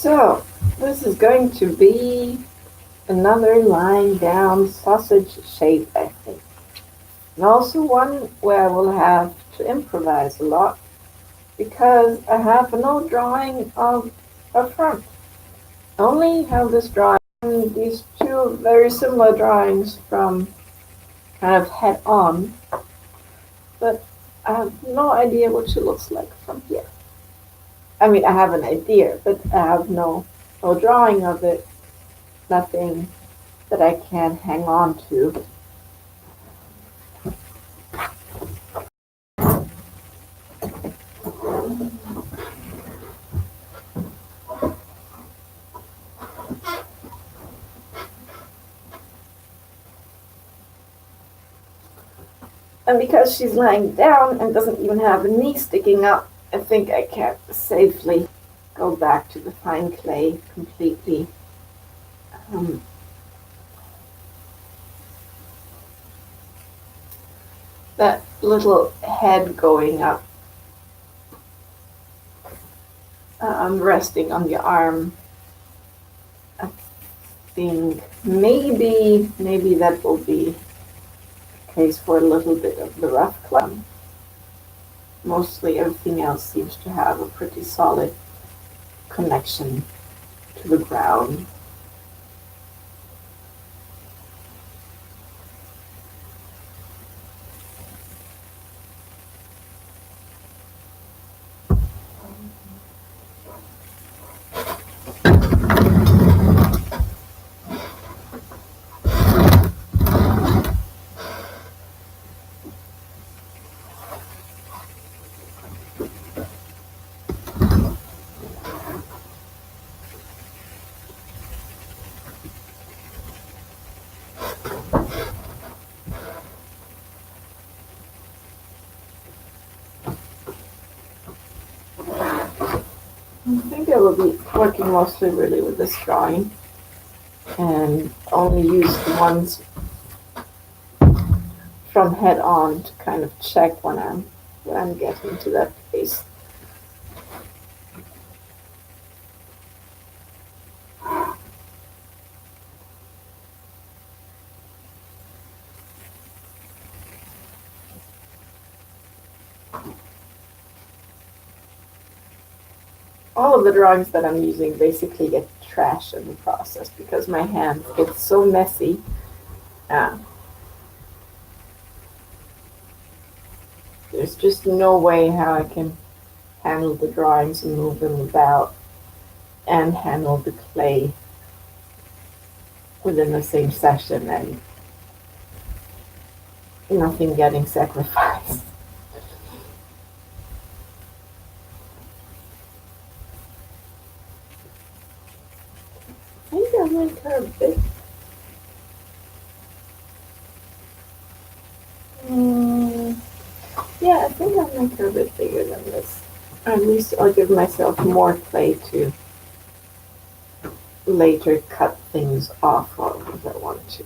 So, this is going to be another lying down sausage shape, I think. And also one where I will have to improvise a lot because I have no drawing of a front. I only have this drawing, these two very similar drawings from kind of head on, but I have no idea what she looks like from here. I mean, I have an idea, but I have no drawing of it, nothing that I can hang on to. And because she's lying down and doesn't even have a knee sticking up, I think I can safely go back to the fine clay completely. Um, that little head going up, resting on the arm, I think maybe that will be the case for a little bit of the rough clay. Mostly everything else seems to have a pretty solid connection to the ground. I think I will be working mostly really with this drawing and only use the ones from head on to kind of check when I'm getting to that place. All of the drawings that I'm using basically get trashed in the process because my hands get so messy. Uh, there's just no way how I can handle the drawings and move them about and handle the clay within the same session and nothing getting sacrificed. I think I'll make her a bit. Yeah, I think I'll make her a bit bigger than this. Or at least I'll give myself more clay to later cut things off of if I want to.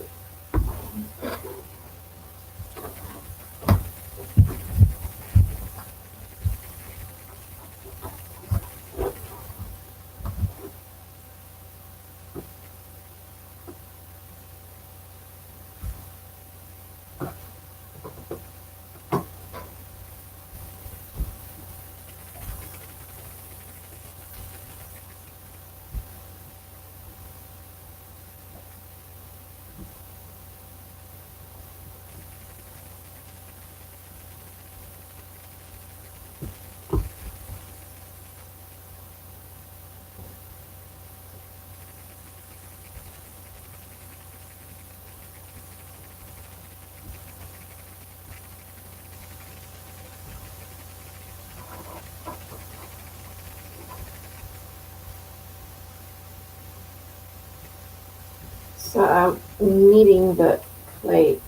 So I'm kneading the clay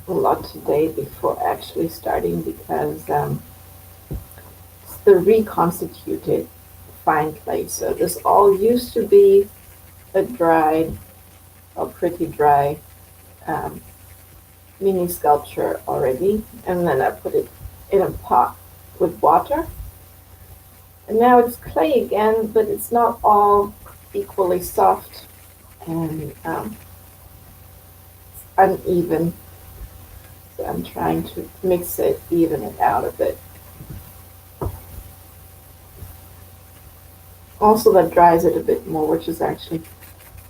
a lot today before actually starting because it's the reconstituted fine clay. So this all used to be a dry, a pretty dry um, mini sculpture already, and then I put it in a pot with water, And now it's clay again, but it's not all equally soft and uneven. So I'm trying to mix it, even it out a bit. Also, that dries it a bit more, which is actually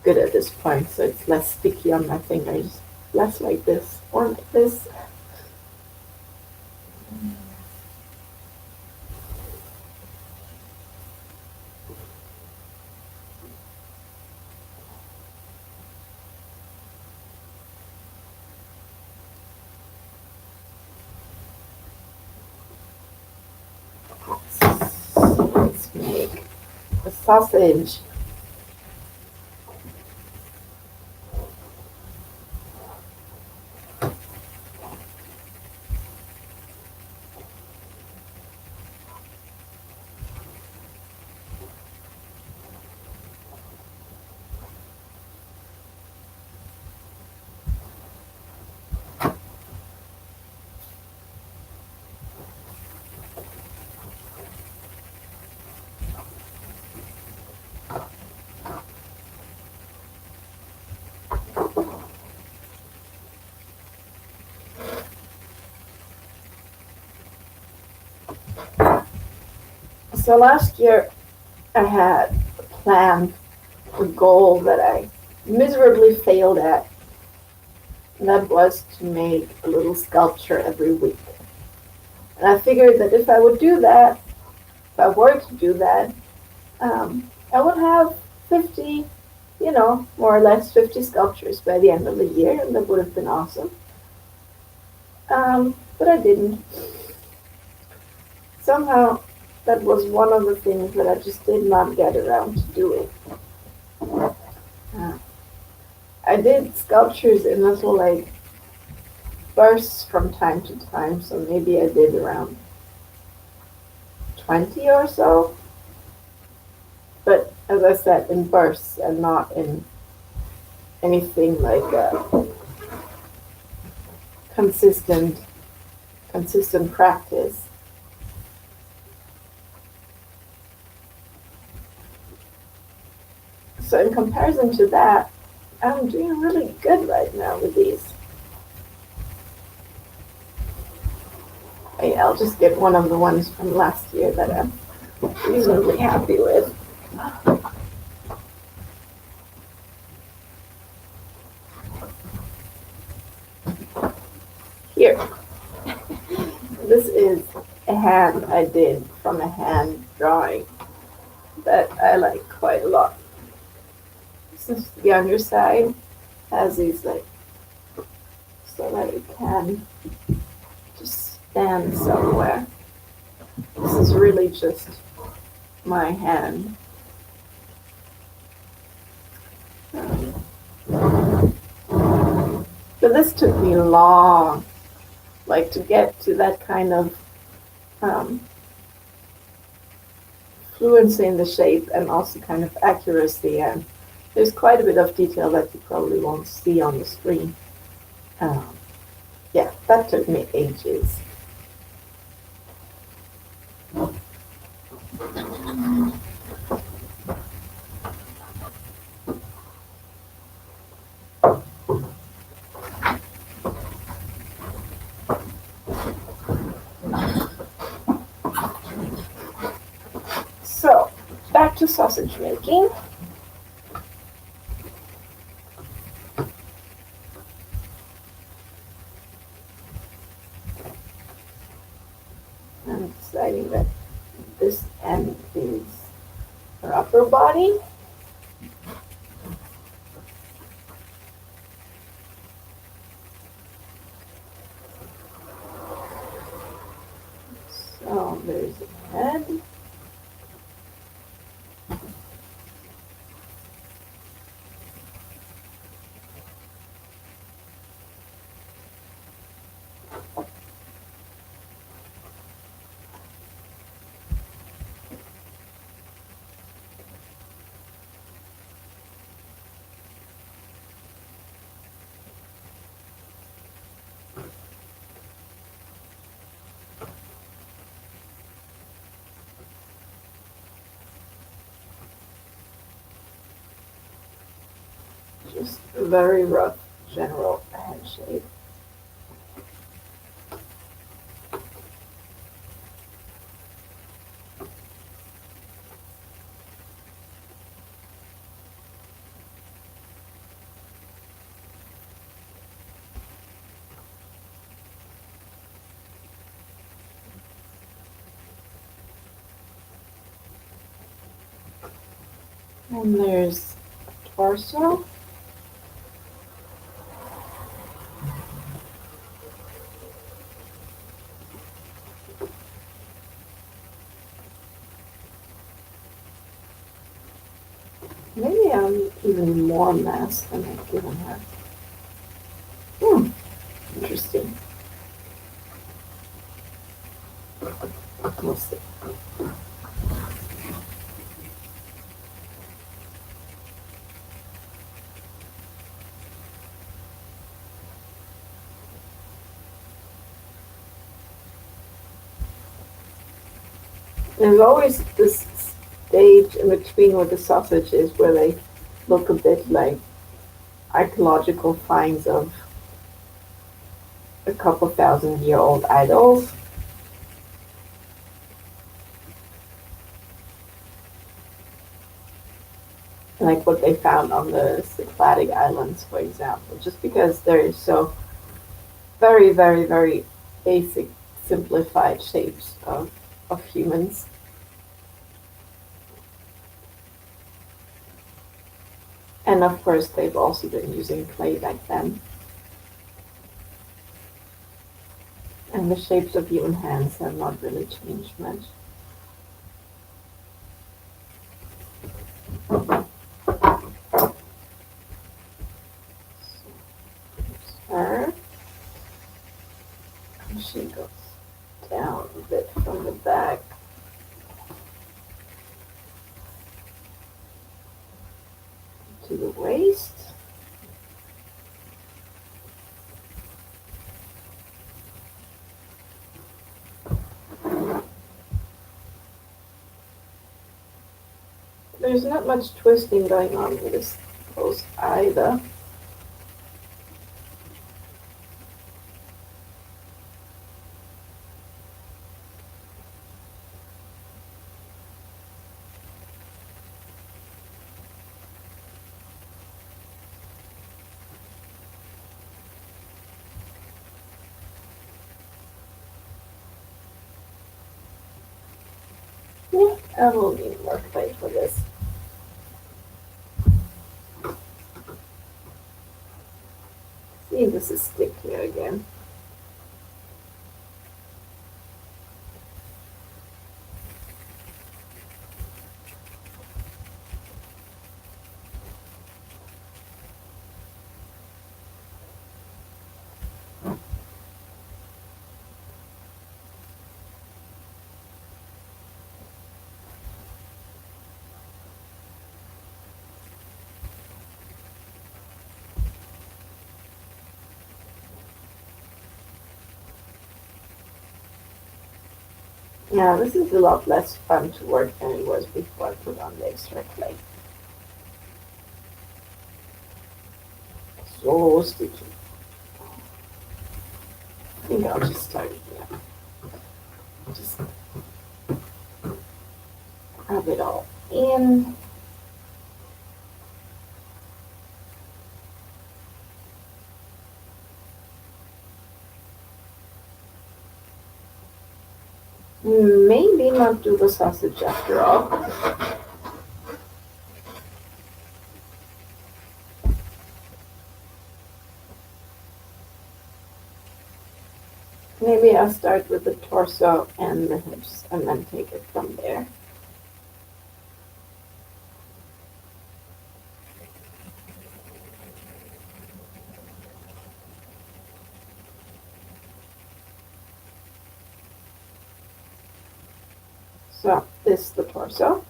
good at this point, so it's less sticky on my fingers. Less like this, or like this. Let's make a sausage. So last year I had a plan, a goal that I miserably failed at, and that was to make a little sculpture every week. And I figured that if I would do that, if I were to do that, I would have 50, more or less 50 sculptures by the end of the year, and that would have been awesome. But I didn't. Somehow, that was one of the things that I just did not get around to doing. Uh, I did sculptures in little like bursts from time to time, so maybe I did around 20 or so. But as I said, in bursts and not in anything like consistent consistent practice. So in comparison to that, I'm doing really good right now with these. I'll just get one of the ones from last year that I'm reasonably happy with. Here. This is a hand I did from a hand drawing that I like quite a lot. This is the underside, has these like, so that it can just stand somewhere. This is really just my hand. But this took me long, like to get to that kind of fluency in the shape and also kind of accuracy. And there's quite a bit of detail that you probably won't see on the screen. Yeah, that took me ages. So, back to sausage making. I'm deciding that this end is her upper body. So there's a head. Just a very rough general head shape. And there's a torso. Maybe I'm even more mass than I've given her. Interesting. We'll see. There's always this stage in between where the sausage is where they look a bit like archaeological finds of a couple 1,000-year-old idols. Like what they found on the Cycladic Islands, for example, just because they're so very, very, very basic, simplified shapes of humans. And of course, they've also been using clay back then. And the shapes of human hands have not really changed much. Her. And she goes down a bit from the back. To the waist. There's not much twisting going on with this pose either. Yeah, I will need more clay for this. See, this is stickier again. Yeah, this is a lot less fun to work than it was before I put on the extra clay. So sticky. I think I'll just start here. Just rub it all in. Maybe not do the sausage after all. Maybe I'll start with the torso and the hips and then take it from there. So this is the torso.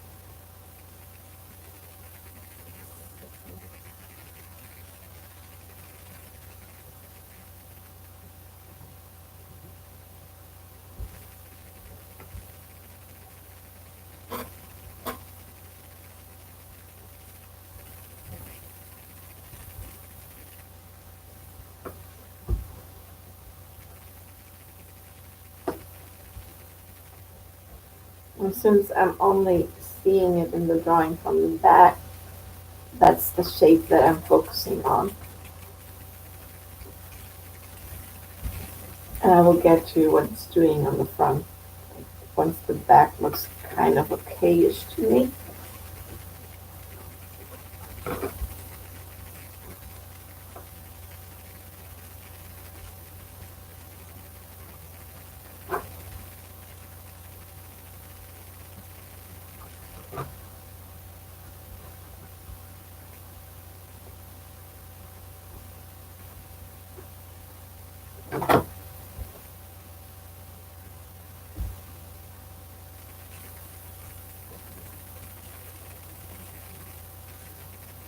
And since I'm only seeing it in the drawing from the back, that's the shape that I'm focusing on. And I will get to what it's doing on the front once the back looks kind of okayish to me.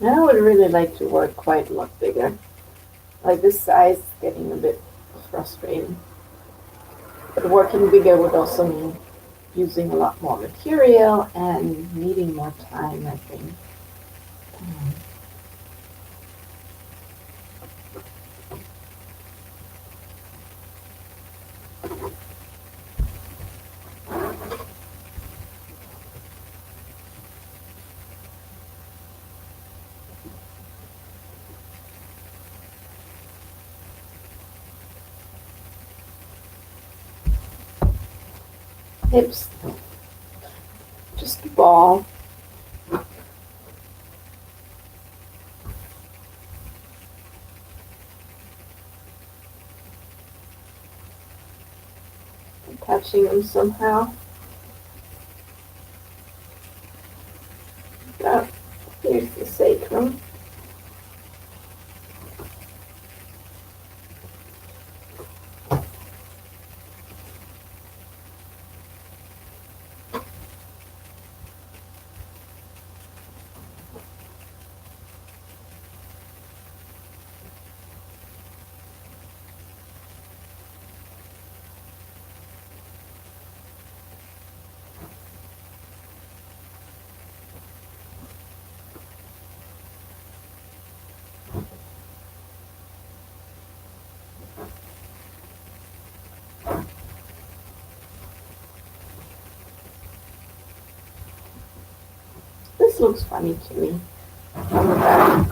Now I would really like to work quite a lot bigger. Like this size is getting a bit frustrating. But working bigger would also mean using a lot more material and needing more time, I think. Hips, just a ball. Attaching them somehow. Oh, here's the sacrum. This looks funny to me on the back.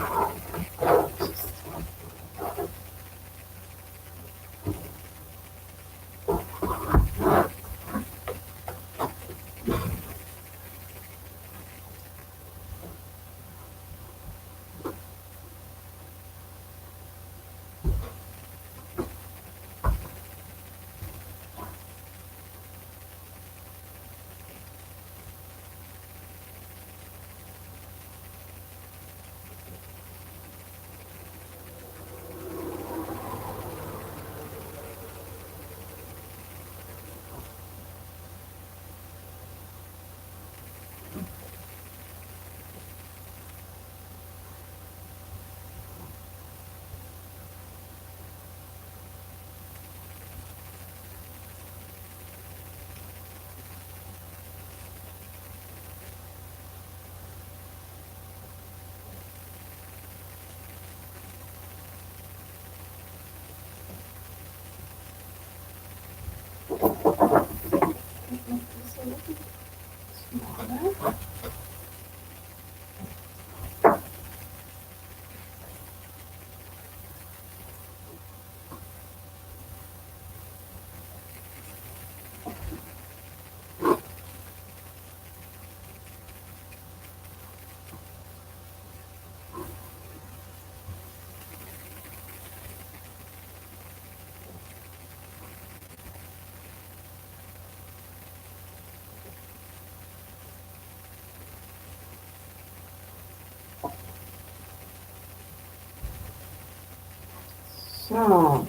So,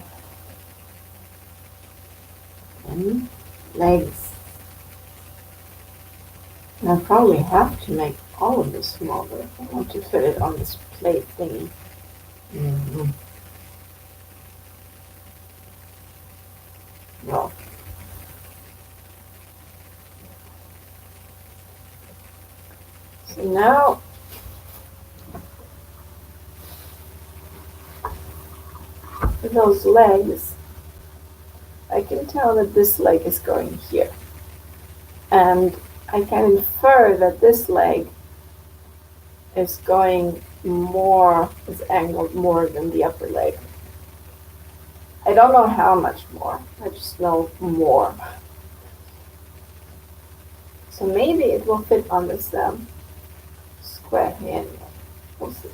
and legs. And I probably have to make all of this smaller if I want to fit it on this plate thingy. Mm-hmm. Well, so now for those legs, I can tell that this leg is going here. And I can infer that this leg is going more, is angled more than the upper leg. I don't know how much more, I just know more. So maybe it will fit on this square hand. We'll see.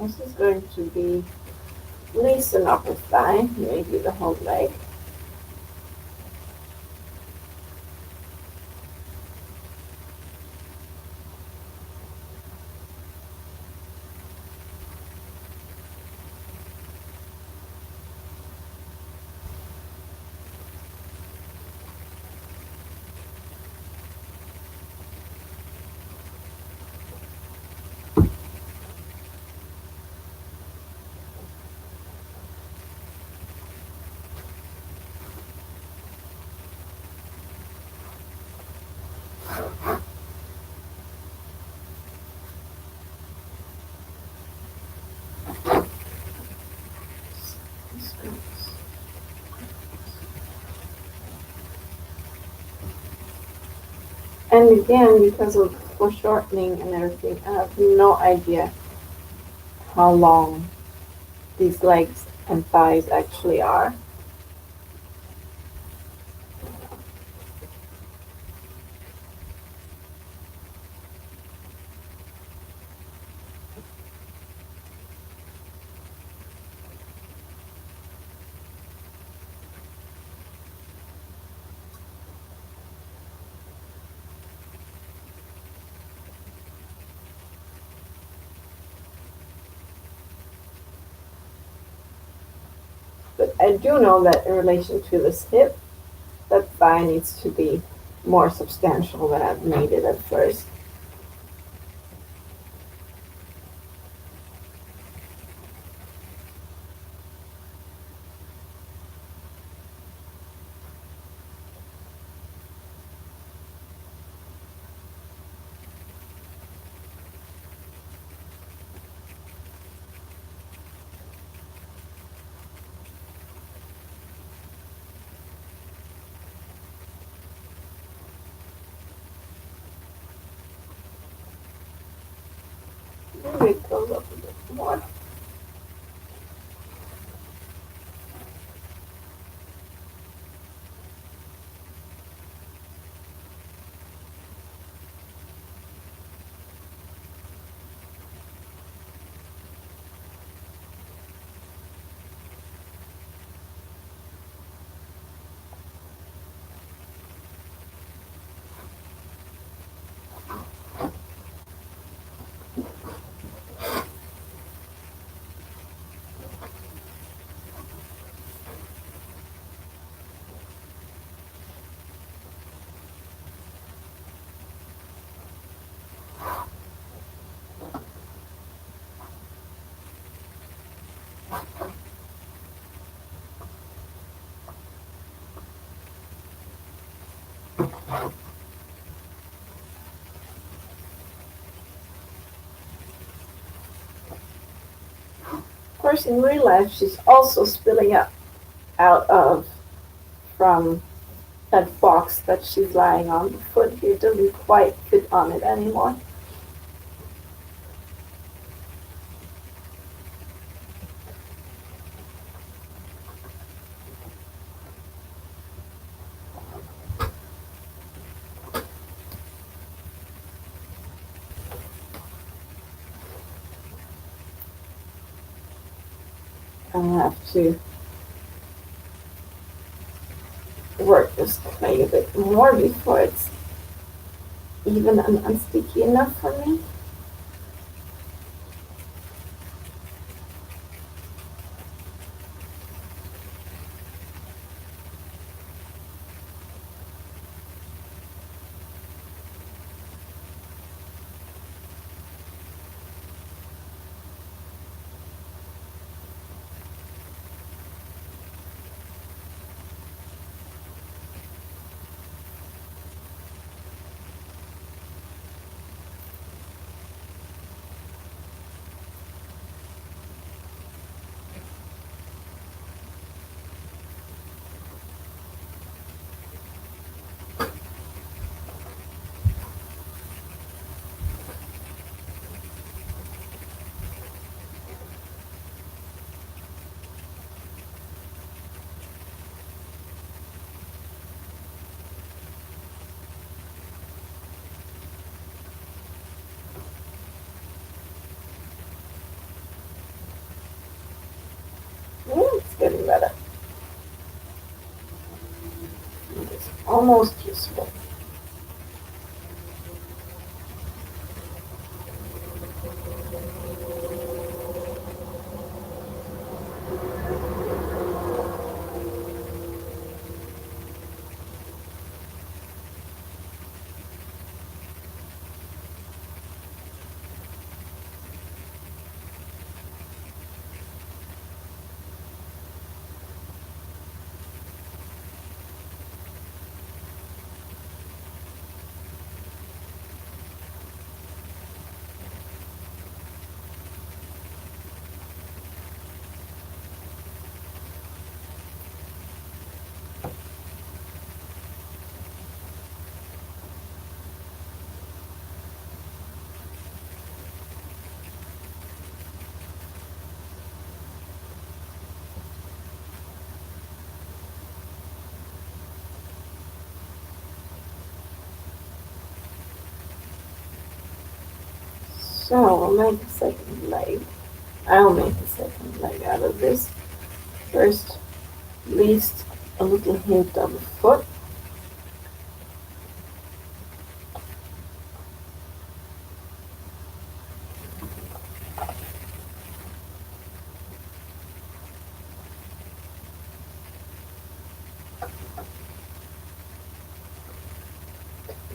This is going to be at least an upper thigh, maybe the whole leg. And again, because of foreshortening and everything, I have no idea how long these legs and thighs actually are. But I do know that in relation to this hip, that thigh needs to be more substantial than I've made it at first. Maybe it goes up a bit more. Of course, in real life, she's also spilling out of from that box that she's lying on. The foot here doesn't quite fit on it anymore. I'll have to work this clay a bit more before it's even and unsticky enough for me. It's getting better. It's almost useful. So we'll make a second leg. I'll make a second leg out of this. First, at least a little hint of a foot.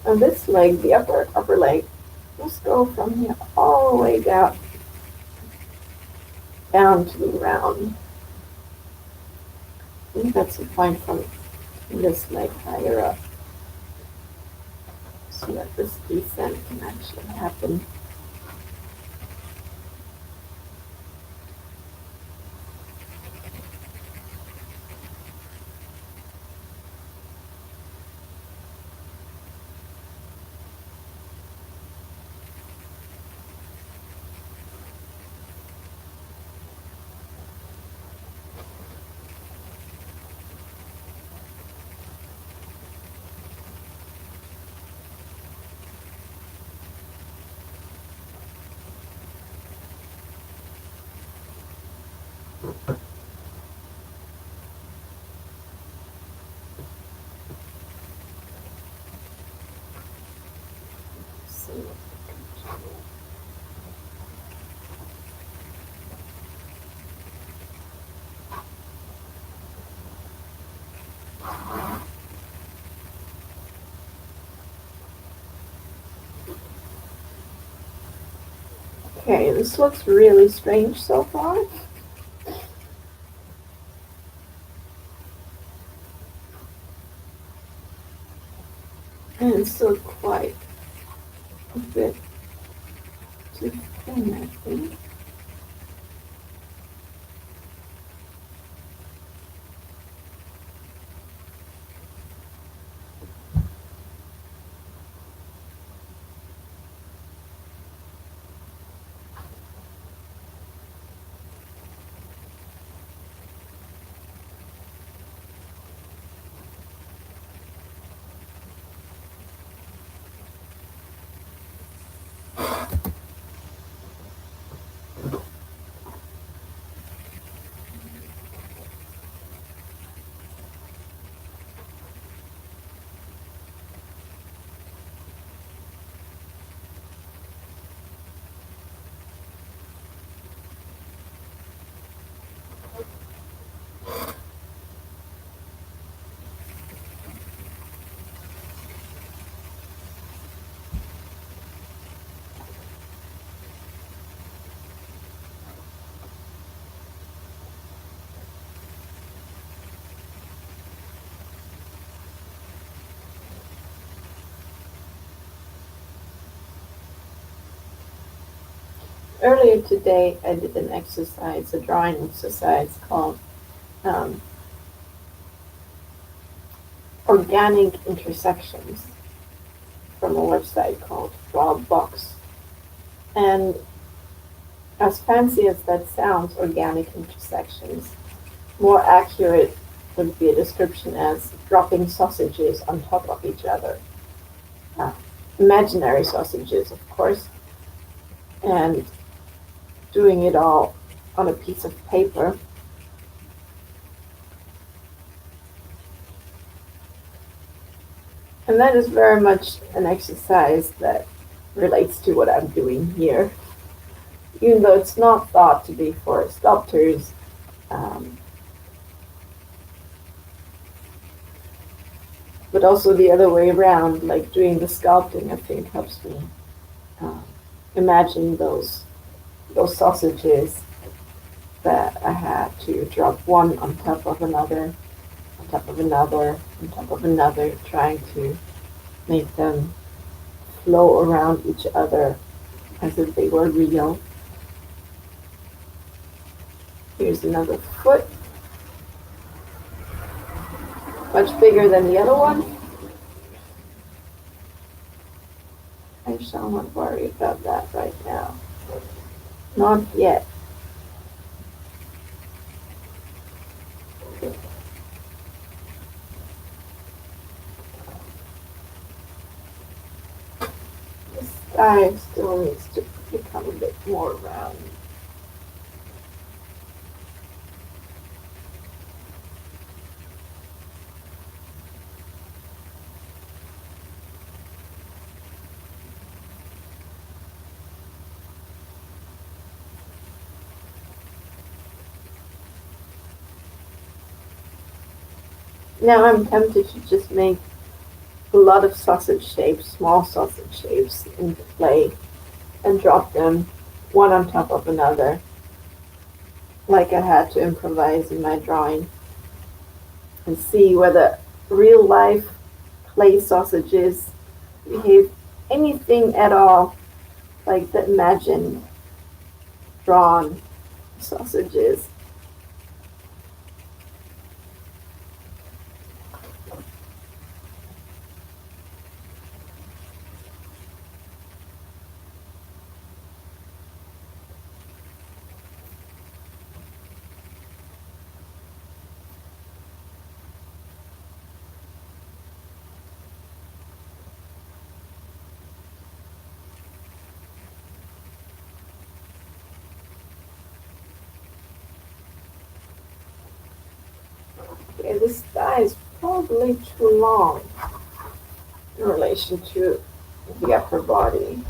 And this leg, the upper leg, just go from here all the way down to the ground. I think that's the point from this leg higher up, so that this descent can actually happen. Okay, this looks really strange so far. And it's still quite a bit too thin, I think. Earlier today, I did an exercise, a drawing exercise called um, Organic Intersections from a website called Drawbox. And as fancy as that sounds, organic intersections, more accurate would be a description as dropping sausages on top of each other. Uh, Imaginary sausages, of course, and doing it all on a piece of paper. And that is very much an exercise that relates to what I'm doing here, even though it's not thought to be for sculptors. Um, but also the other way around, like doing the sculpting, I think helps me um, imagine those sausages that I had to drop one on top of another, on top of another, on top of another, trying to make them flow around each other as if they were real. Here's another foot, much bigger than the other one. I shall not worry about that right now. Not yet. This guy still needs to become a bit more round. Now I'm tempted to just make a lot of sausage shapes, small sausage shapes into clay and drop them one on top of another, like I had to improvise in my drawing, and see whether real life clay sausages behave anything at all like the imagined drawn sausages. Okay, this guy is probably too long in relation to the upper body.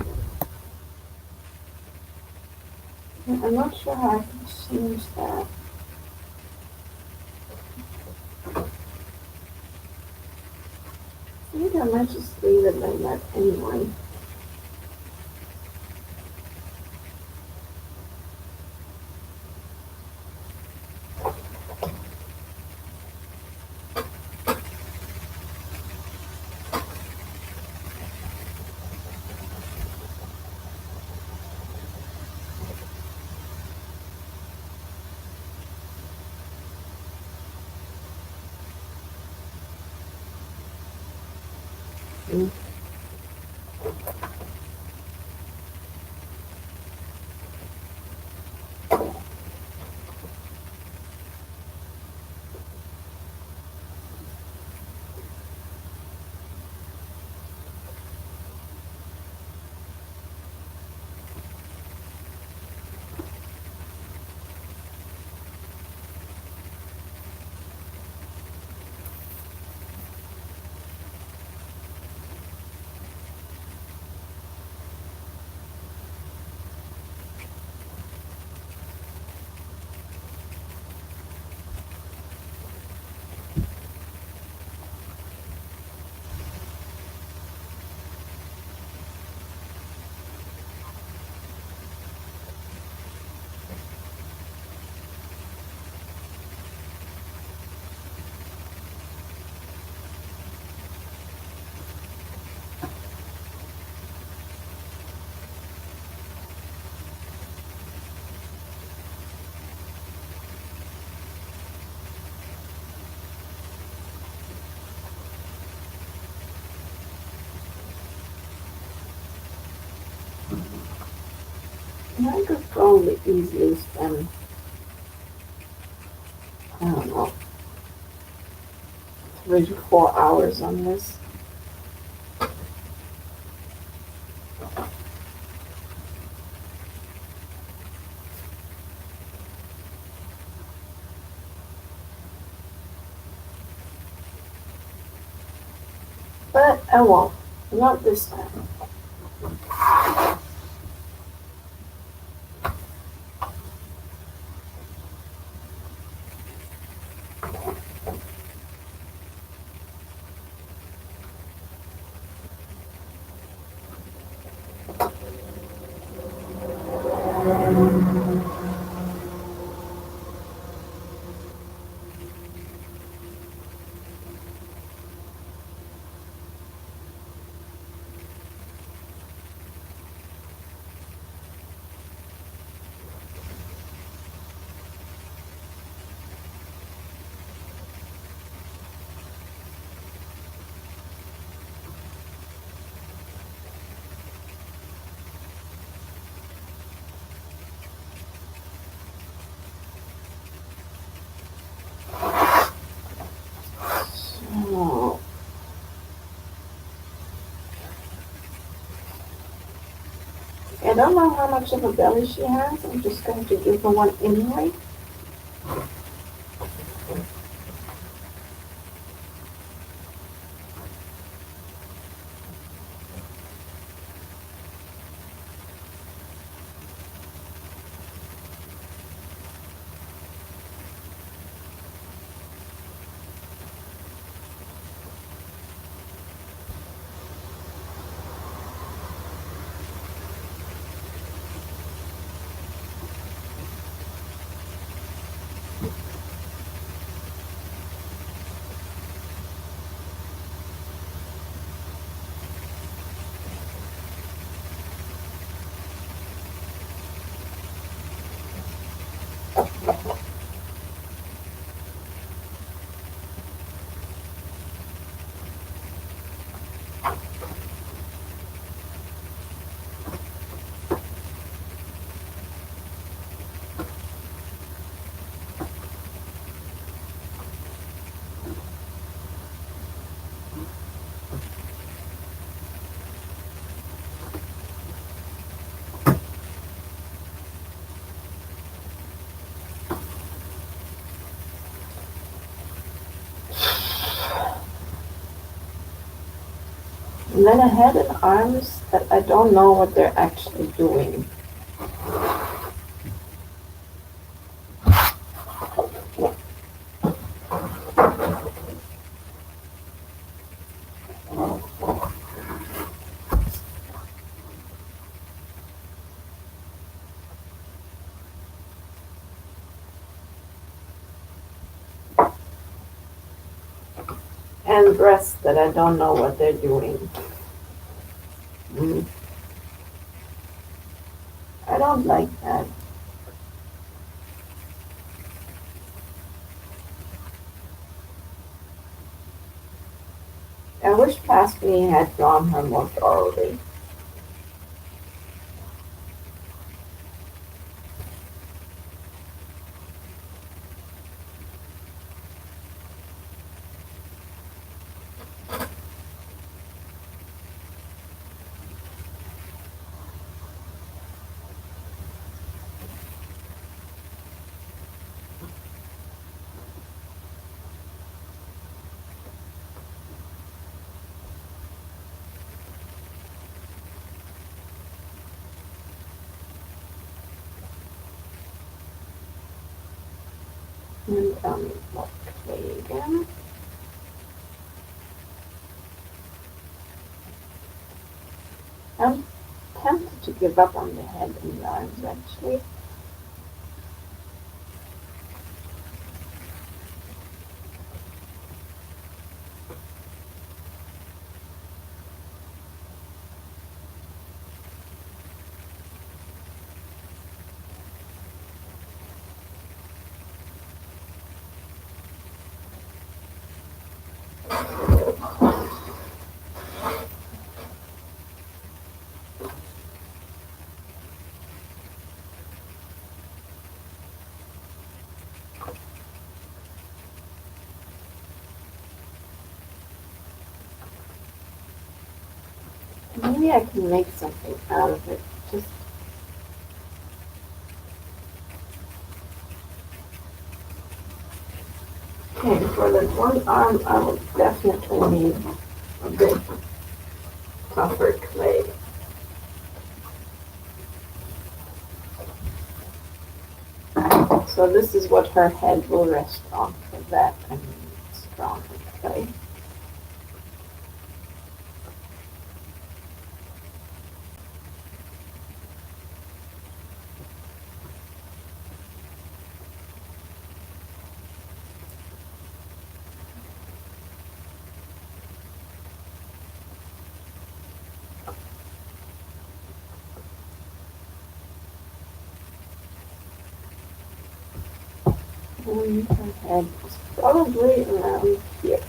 I'm not sure how I can change that. I think I might just leave it like that anyway. Mm. And I could probably easily spend, I don't know, 3 to 4 hours on this. But I won't. Not this time. So, I don't know how much of a belly she has. I'm just going to give her one anyway. And then a head and arms that I don't know what they're actually doing. And breasts that I don't know what they're doing. Mm. I don't like that. I wish Past Me had drawn her more thoroughly. And okay again. I'm tempted to give up on the head and the arms actually. Maybe I can make something out of it. Just okay, for that one arm I will definitely need a bit tougher clay. So this is what her head will rest on. For that I need stronger clay. And her head is probably around here.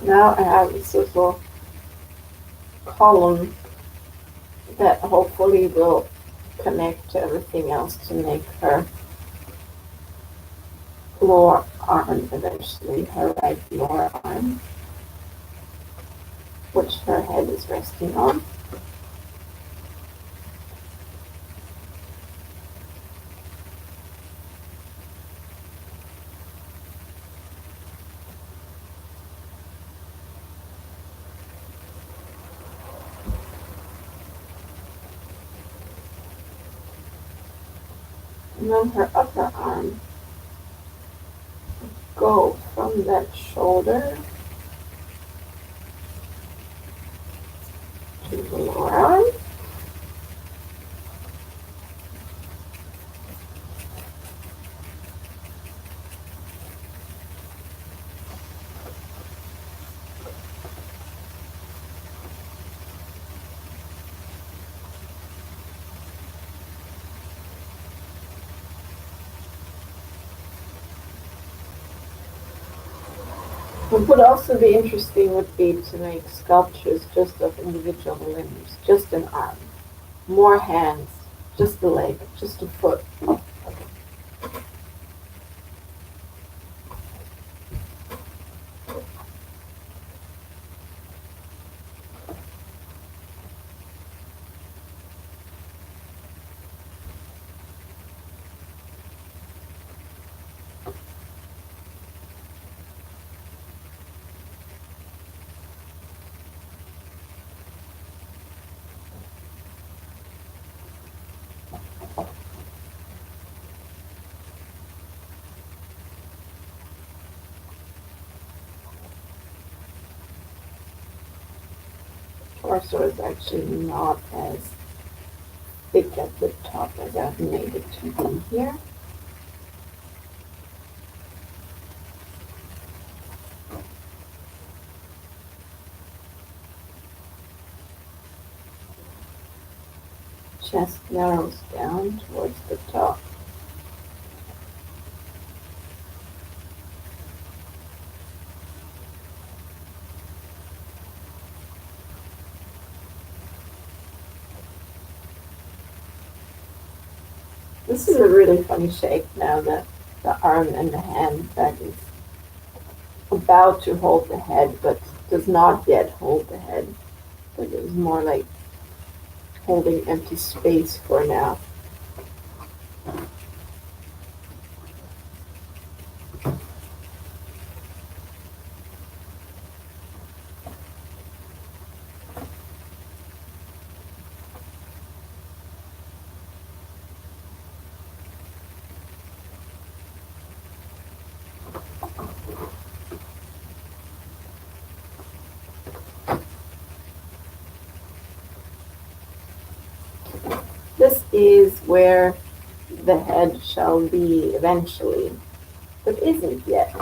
Now I have this little column that hopefully will connect to everything else to make her lower arm eventually, her right lower arm, which her head is resting on. And then her upper arm go from that shoulder to the lower arm. What would also be interesting would be to make sculptures just of individual limbs, just an arm, more hands, just a leg, just a foot. Torso is actually not as thick at the top as I've made it to be here. Chest narrows down towards the top. This is a really funny shape now that the arm and the hand that is about to hold the head but does not yet hold the head. But it is more like holding empty space for now. This is where the head shall be eventually, but isn't yet.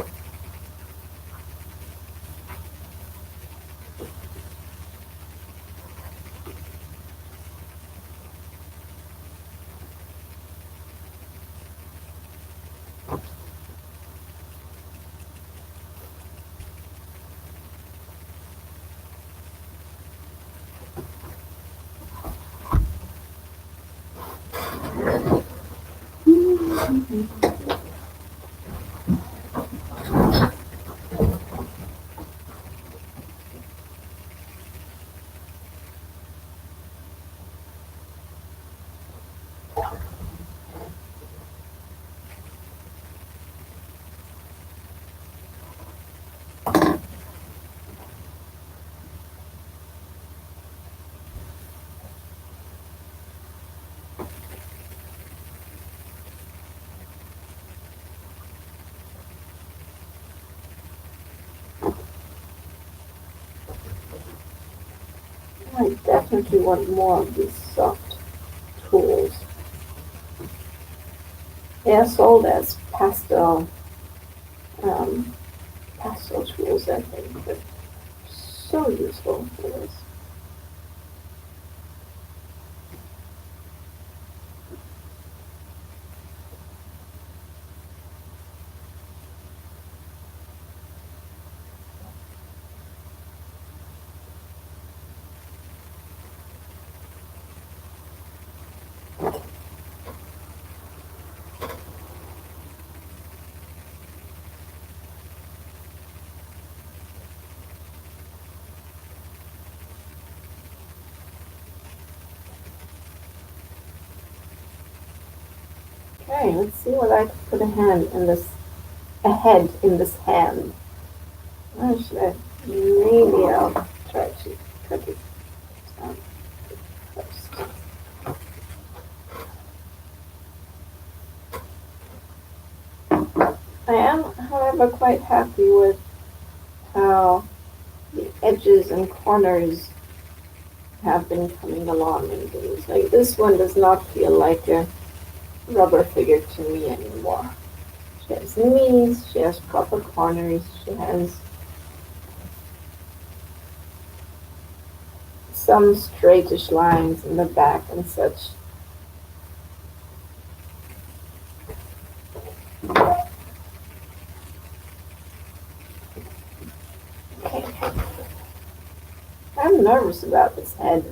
I definitely want more of these soft tools. They are sold as um, pastel tools, I think, but so useful for this. Okay, let's see what I can put a head in this hand. Where should I? Maybe I'll try to cut it down first. I am, however, quite happy with how the edges and corners have been coming along and things. Like this one does not feel like a rubber figure to me anymore. She has knees, she has proper corners, she has some straightish lines in the back and such. Okay. I'm nervous about this head.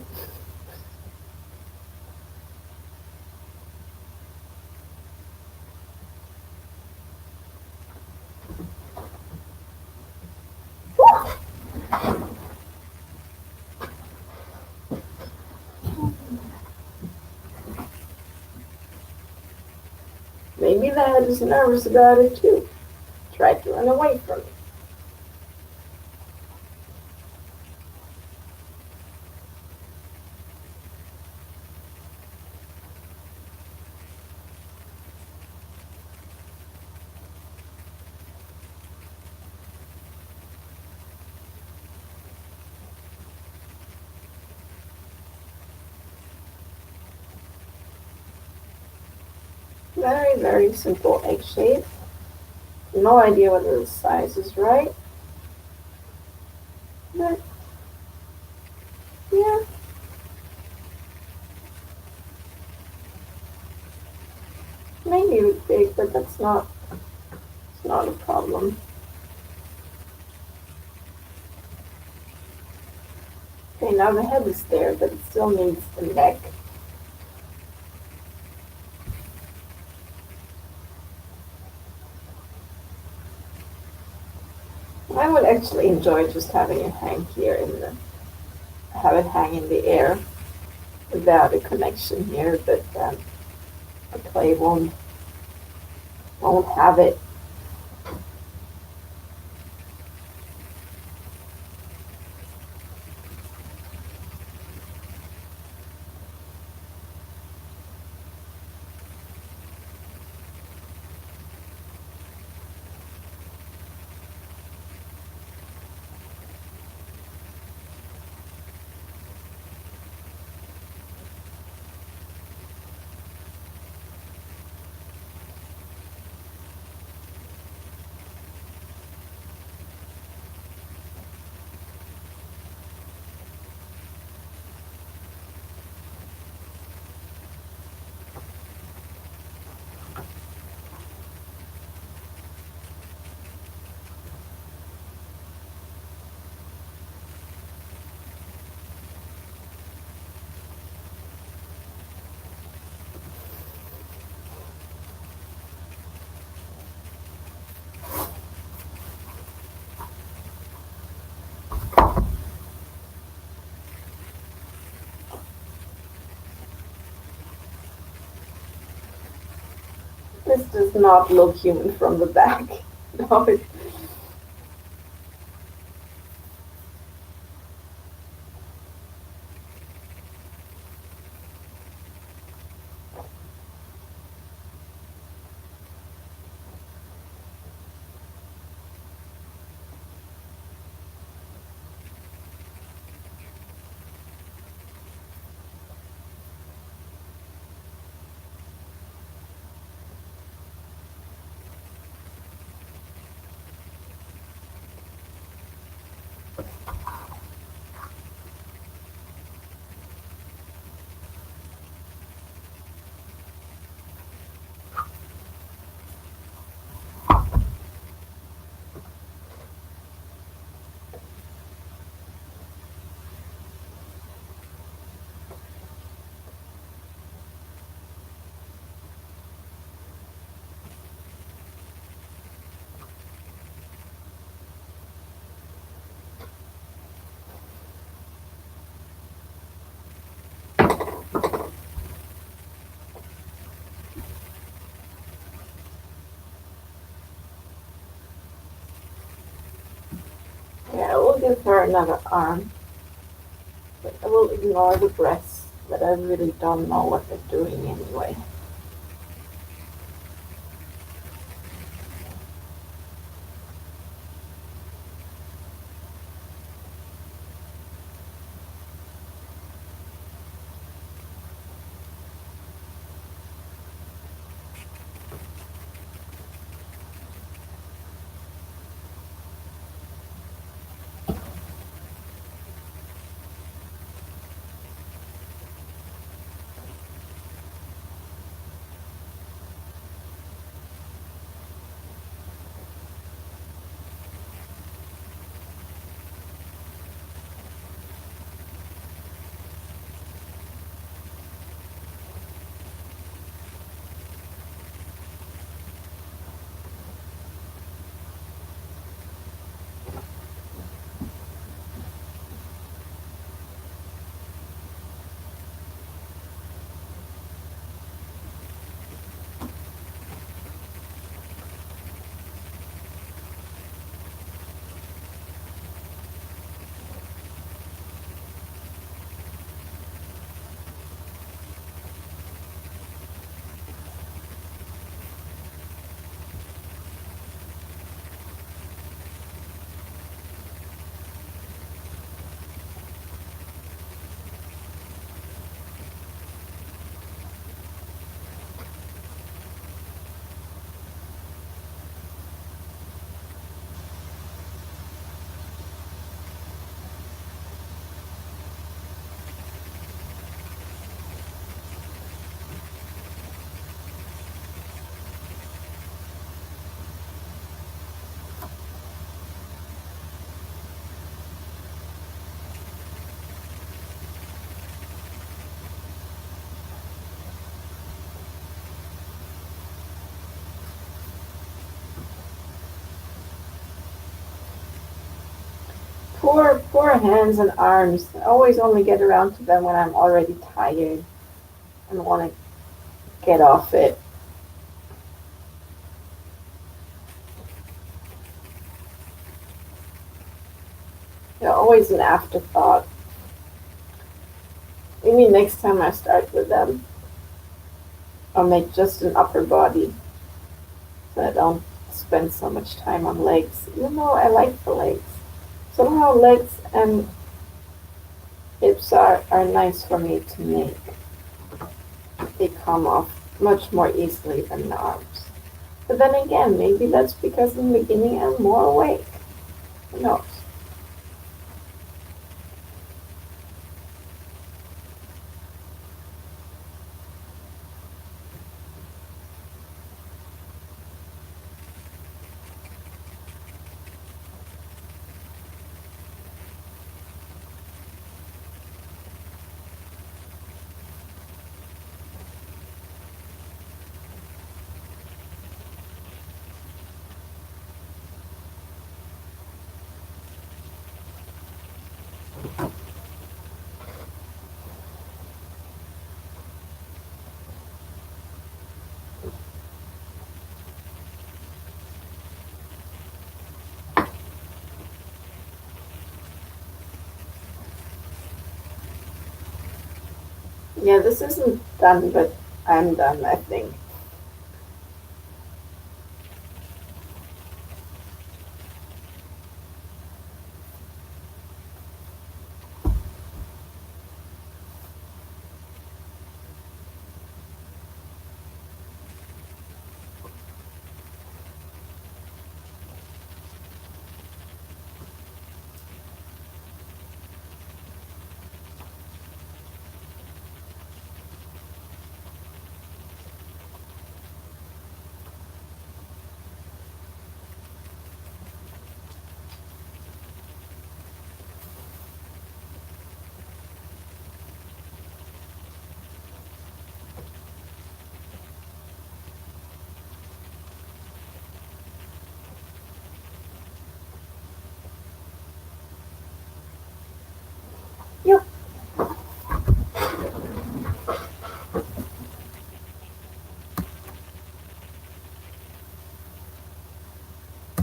Maybe the head is nervous about it too. Tried to run away from it. Very, very simple egg shape. No idea whether the size is right. But yeah, maybe it's big, but it's not a problem. Okay, now the head is there, but it still needs the neck. I would actually enjoy just having it hang here have it hang in the air without a connection here, but the clay won't have it. This does not look human from the back. No, yeah, I will give her another arm, but I will ignore the breasts, but I really don't know what they're doing anyway. Poor hands and arms. I always only get around to them when I'm already tired and want to get off it. They're always an afterthought. Maybe next time I start with them, I'll make just an upper body so I don't spend so much time on legs. Even though I like the legs. Somehow legs and hips are nice for me to make. They come off much more easily than the arms. But then again, maybe that's because in the beginning I'm more awake. Who knows? Yeah, this isn't done, but I'm done, I think.